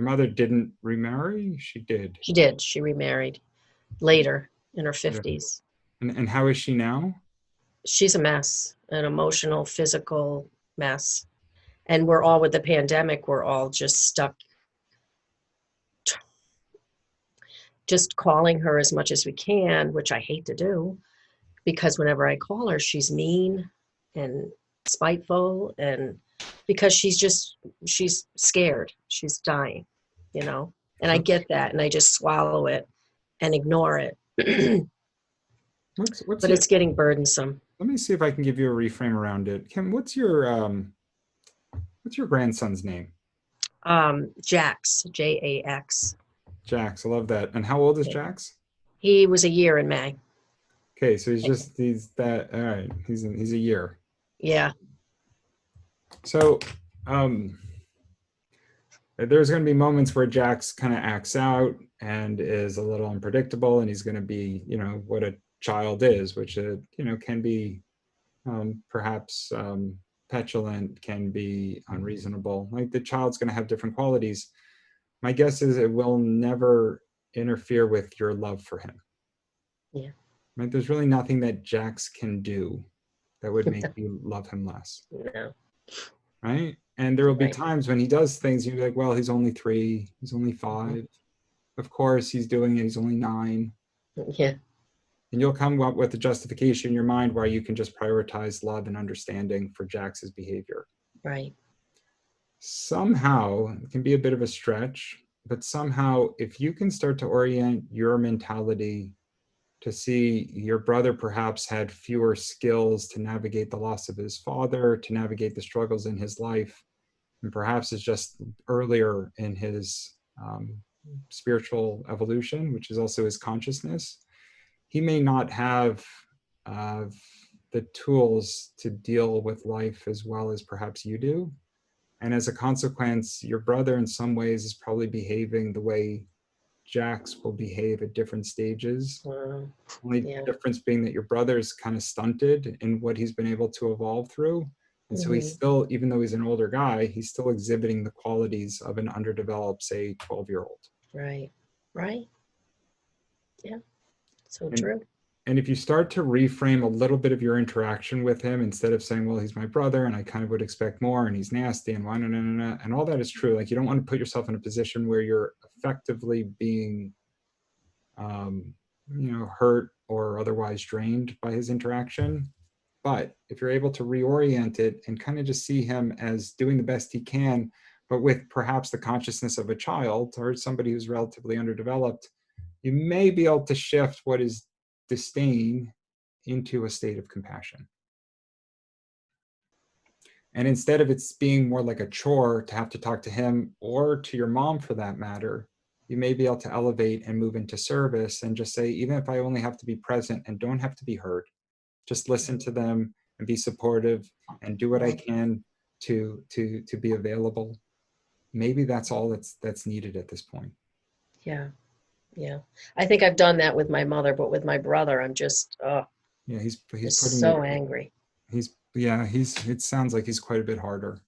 mother didn't remarry? She did. She did. She remarried later in her Yeah. 50s. And how is she now? She's a mess, an emotional, physical mess. And we're all, with the pandemic, we're all just stuck, just calling her as much as we can, which I hate to do, because whenever I call her, she's mean and spiteful, and because she's scared. She's dying, you know? And I So get that, and I just swallow it and ignore it. what's But your, it's getting burdensome. let me see if I can give you a reframe around it. Kim, what's your grandson's name? Jax, Jax. Jax, I love that. And how old is Jax? He was a year in May. Okay, so he's that, all right, he's a year. Yeah. So there's going to be moments where Jax kind of acts out and is a little unpredictable, and he's going to be, what a child is, which, can be perhaps petulant, can be unreasonable. Like the child's going to have different qualities. My guess is it will never interfere with your love for him. Yeah. Right? There's really nothing that Jax can do that would make you love him less. No. Right? And there will be Right. times when he does things, you're like, well, he's only 3, he's only 5. Of course, he's doing it, he's only 9. Yeah. And you'll come up with a justification in your mind where you can just prioritize love and understanding for Jax's behavior. Right. Somehow, it can be a bit of a stretch, but somehow, if you can start to orient your mentality to see your brother perhaps had fewer skills to navigate the loss of his father, to navigate the struggles in his life, and perhaps is just earlier in his spiritual evolution, which is also his consciousness, he may not have the tools to deal with life as well as perhaps you do. And as a consequence, your brother in some ways is probably behaving the way Jax will behave at different stages. Only Yeah. difference being that your brother is kind of stunted in what he's been able to evolve through. And so he's still, even though he's an older guy, he's still exhibiting the qualities of an underdeveloped, say, 12-year-old. Right. Right. Yeah. So And true. and if you start to reframe a little bit of your interaction with him, instead of saying, well, he's my brother and I kind of would expect more and he's nasty and why, and all that is true. Like, you don't want to put yourself in a position where you're effectively being, hurt or otherwise drained by his interaction. But if you're able to reorient it and kind of just see him as doing the best he can, but with perhaps the consciousness of a child or somebody who's relatively underdeveloped, you may be able to shift what is disdain into a state of compassion. And instead of it's being more like a chore to have to talk to him or to your mom for that matter, you may be able to elevate and move into service and just say, even if I only have to be present and don't have to be heard, just listen to them and be supportive and do what I can to be available. Maybe that's all that's needed at this point. Yeah. Yeah. I think I've done that with my mother, but with my brother, I'm just, Yeah, he's just putting it. so angry. It sounds like he's quite a bit harder.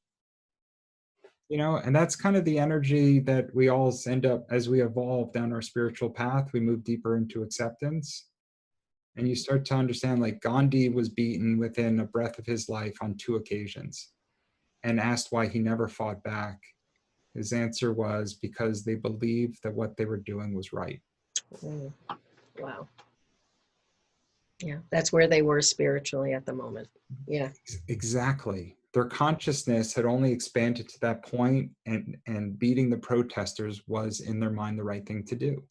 And that's kind of the energy that we all end up as we evolve down our spiritual path. We move deeper into acceptance. And you start to understand, like, Gandhi was beaten within a breath of his life on 2 occasions and asked why he never fought back. His answer was because they believed that what they were doing was right. Mm. Wow. Yeah. That's where they were spiritually at the moment. Yeah. Exactly. Their consciousness had only expanded to that point, and beating the protesters was in their mind the right thing to do.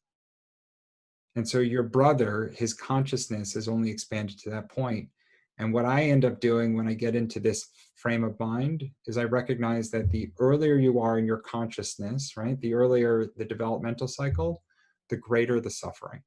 And so your brother, his consciousness has only expanded to that point. And what I end up doing when I get into this frame of mind is I recognize that the earlier you are in your consciousness, right, the earlier the developmental cycle, the greater the suffering.